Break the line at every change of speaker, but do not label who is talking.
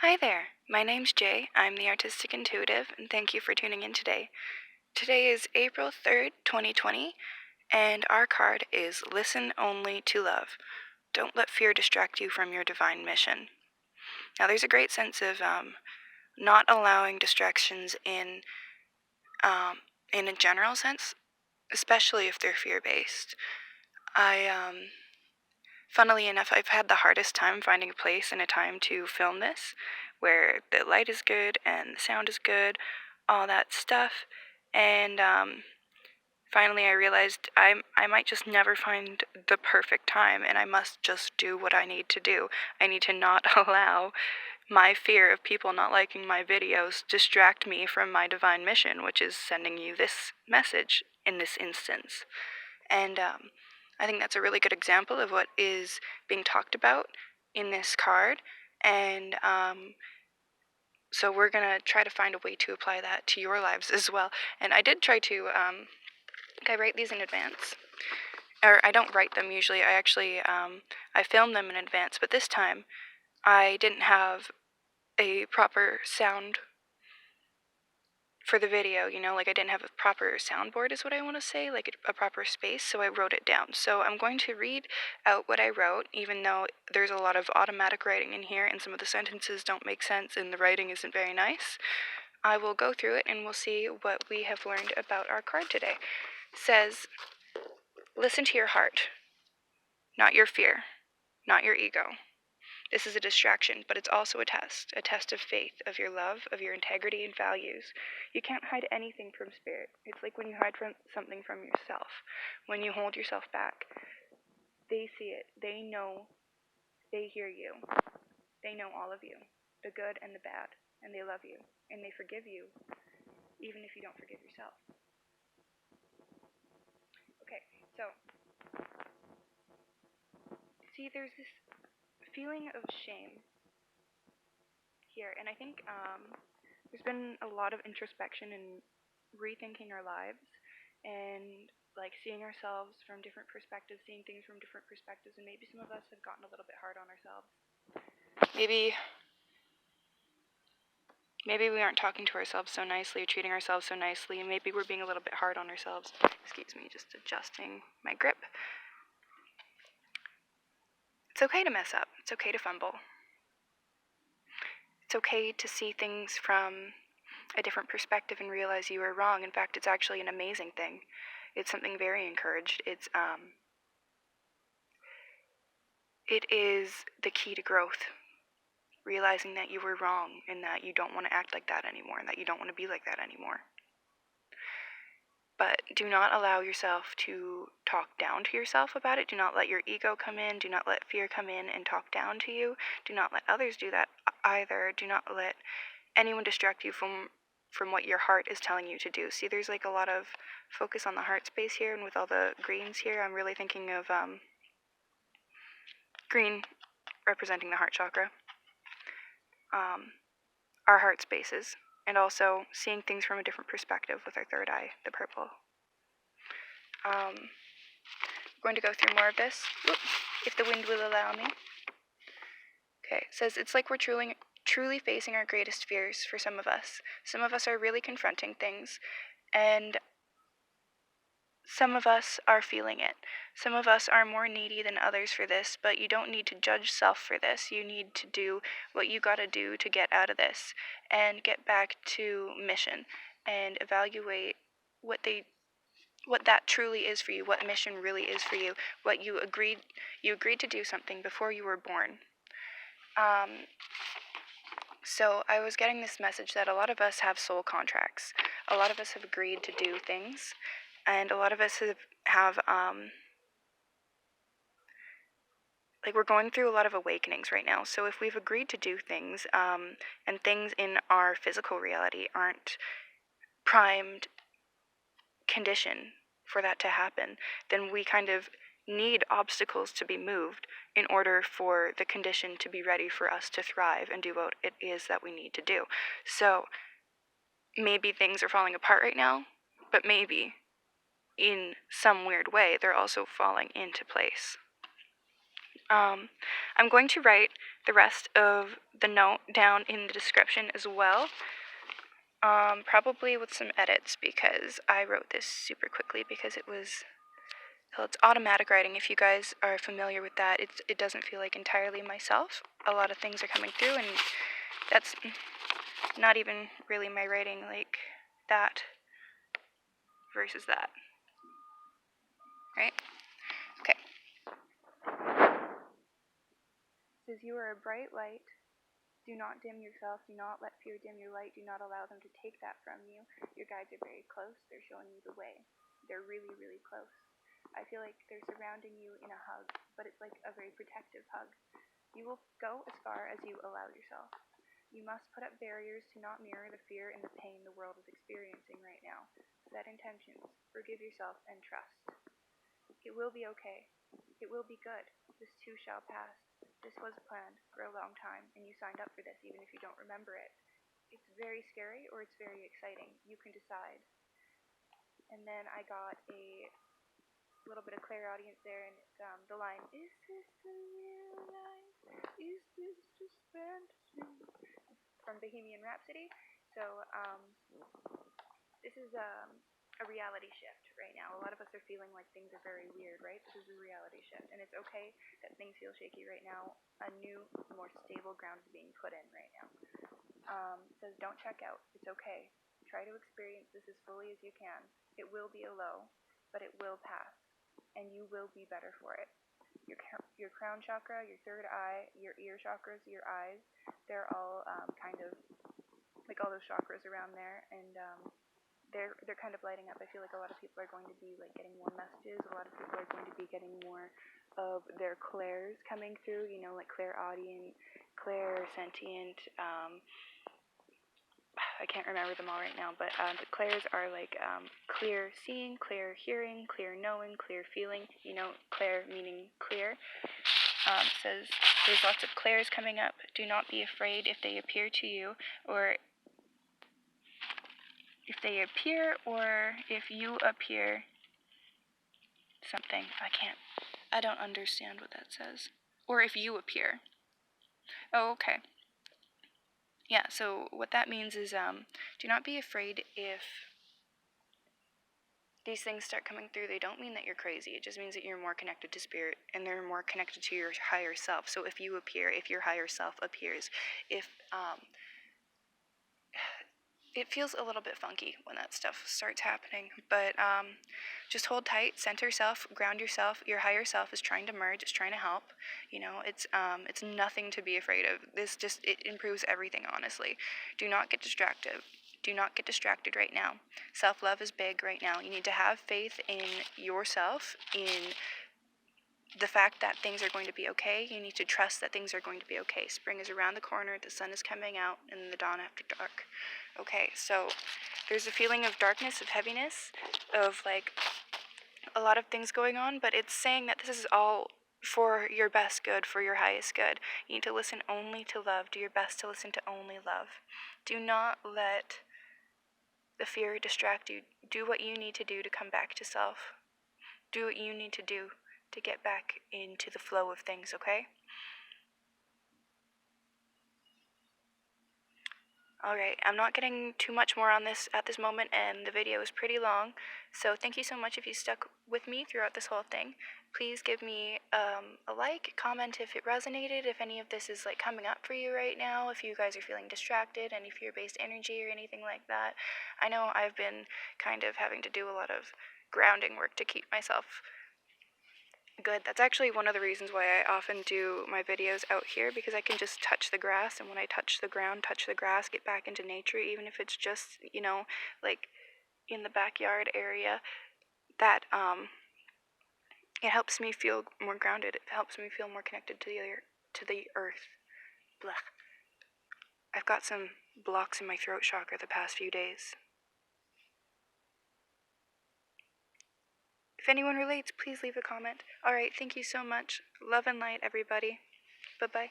Hi there, my name's Jay. I'm the Artistic Intuitive, and thank you for tuning in today. Today is April 3rd, 2020, and our card is Listen Only to Love. Don't let fear distract you from your divine mission. Now, there's a great sense of not allowing distractions in a general sense, especially if they're fear-based. Funnily enough, I've had the hardest time finding a place and a time to film this, where the light is good and the sound is good, all that stuff, and finally I realized I might just never find the perfect time, and I must just do what I need to do. I need to not allow my fear of people not liking my videos distract me from my divine mission, which is sending you this message in this instance. And I think that's a really good example of what is being talked about in this card. And so we're going to try to find a way to apply that to your lives as well. And I did try to, I write these in advance. Or I don't write them usually. I film them in advance. But this time, I didn't have a proper sound for the video, like I didn't have a proper soundboard is what I want to say, like a proper space, so I wrote it down. So I'm going to read out what I wrote, even though there's a lot of automatic writing in here and some of the sentences don't make sense and the writing isn't very nice. I will go through it and we'll see what we have learned about our card today. It says, listen to your heart, not your fear, not your ego. This is a distraction, but it's also a test of faith, of your love, of your integrity and values. You can't hide anything from spirit. It's like when you hide something from yourself. When you hold yourself back, they see it. They know. They hear you. They know all of you, the good and the bad, and they love you, and they forgive you, even if you don't forgive yourself. Okay, so, see, there's this feeling of shame here, and I think there's been a lot of introspection and rethinking our lives and like seeing ourselves from different perspectives, seeing things from different perspectives, and maybe some of us have gotten a little bit hard on ourselves. Maybe we aren't talking to ourselves so nicely or treating ourselves so nicely, and maybe we're being a little bit hard on ourselves. Excuse me, just adjusting my grip. It's okay to mess up. It's okay to fumble. It's okay to see things from a different perspective and realize you were wrong. In fact, it's actually an amazing thing. It's something very encouraged. It is the key to growth. Realizing that you were wrong and that you don't want to act like that anymore and that you don't want to be like that anymore. But do not allow yourself to talk down to yourself about it. Do not let your ego come in. Do not let fear come in and talk down to you. Do not let others do that either. Do not let anyone distract you from what your heart is telling you to do. See, there's like a lot of focus on the heart space here, and with all the greens here, I'm really thinking of green representing the heart chakra. Our heart spaces, and also seeing things from a different perspective with our third eye, the purple. I'm going to go through more of this, if the wind will allow me. Okay, it says, it's like we're truly facing our greatest fears for some of us. Some of us are really confronting things, and some of us are feeling it. Some of us are more needy than others for this, but you don't need to judge self for this. You need to do what you gotta do to get out of this and get back to mission and evaluate what that truly is for you, what mission really is for you, what you agreed to do something before you were born. So I was getting this message that a lot of us have soul contracts. A lot of us have agreed to do things, and a lot of us have we're going through a lot of awakenings right now. So if we've agreed to do things, and things in our physical reality aren't primed condition for that to happen, then we kind of need obstacles to be moved in order for the condition to be ready for us to thrive and do what it is that we need to do. So maybe things are falling apart right now, but maybe in some weird way they're also falling into place. I'm going to write the rest of the note down in the description as well. Probably with some edits because I wrote this super quickly because it's automatic writing. If you guys are familiar with that, it doesn't feel like entirely myself. A lot of things are coming through, and that's not even really my writing like that versus that, right? Okay. It says, you are a bright light. Do not dim yourself. Do not let fear dim your light. Do not allow them to take that from you. Your guides are very close. They're showing you the way. They're really, really close. I feel like they're surrounding you in a hug, but it's like a very protective hug. You will go as far as you allow yourself. You must put up barriers to not mirror the fear and the pain the world is experiencing right now. Set intentions. Forgive yourself and trust. It will be okay. It will be good. This too shall pass. This was planned for a long time, and you signed up for this even if you don't remember it. It's very scary or it's very exciting. You can decide. And then I got a little bit of clairaudience there, and it's the line, is this the real life? Is this just fantasy? From Bohemian Rhapsody. So this is a reality shift right now. A lot of us are feeling like things are very weird, right? This is a reality shift, and it's okay that things feel shaky right now. A new, more stable ground is being put in right now. It says, don't check out. It's okay. Try to experience this as fully as you can. It will be a low, but it will pass, and you will be better for it. Your crown chakra, your third eye, your ear chakras, your eyes, they're all kind of like all those chakras around there, and they're kind of lighting up. I feel like a lot of people are going to be like getting more messages. A lot of people are going to be getting more of their clairs coming through, you know, like clairaudient, clairsentient, I can't remember them all right now, but the clairs are like clear seeing, clear hearing, clear knowing, clear feeling, you know, clair meaning clear. Says there's lots of clairs coming up. Do not be afraid if they appear to you, or if they appear, or if you appear something. I don't understand what that says. Or if you appear. Oh, okay. Yeah, so what that means is do not be afraid if these things start coming through. They don't mean that you're crazy. It just means that you're more connected to spirit and they're more connected to your higher self. So if you appear, if your higher self appears, if it feels a little bit funky when that stuff starts happening, but just hold tight, center yourself, ground yourself. Your higher self is trying to merge, it's trying to help. You know, it's nothing to be afraid of. It improves everything, honestly. Do not get distracted. Do not get distracted right now. Self-love is big right now. You need to have faith in yourself, in the fact that things are going to be okay. You need to trust that things are going to be okay. Spring is around the corner, the sun is coming out, and the dawn after dark. Okay, so there's a feeling of darkness, of heaviness, of like a lot of things going on, but it's saying that this is all for your best good, for your highest good. You need to listen only to love. Do your best to listen to only love. Do not let the fear distract you. Do what you need to do to come back to self. Do what you need to do to get back into the flow of things, okay? Alright, I'm not getting too much more on this at this moment, and the video is pretty long, so thank you so much if you stuck with me throughout this whole thing. Please give me a like, comment if it resonated, if any of this is like coming up for you right now, if you guys are feeling distracted, any fear-based energy or anything like that. I know I've been kind of having to do a lot of grounding work to keep myself good. That's actually one of the reasons why I often do my videos out here, because I can just touch the grass, and when I touch the ground, touch the grass, get back into nature, even if it's just, you know, like in the backyard area, that it helps me feel more grounded. It helps me feel more connected to the earth. Blech. I've got some blocks in my throat chakra the past few days. If anyone relates, please leave a comment. Alright, thank you so much. Love and light, everybody. Bye-bye.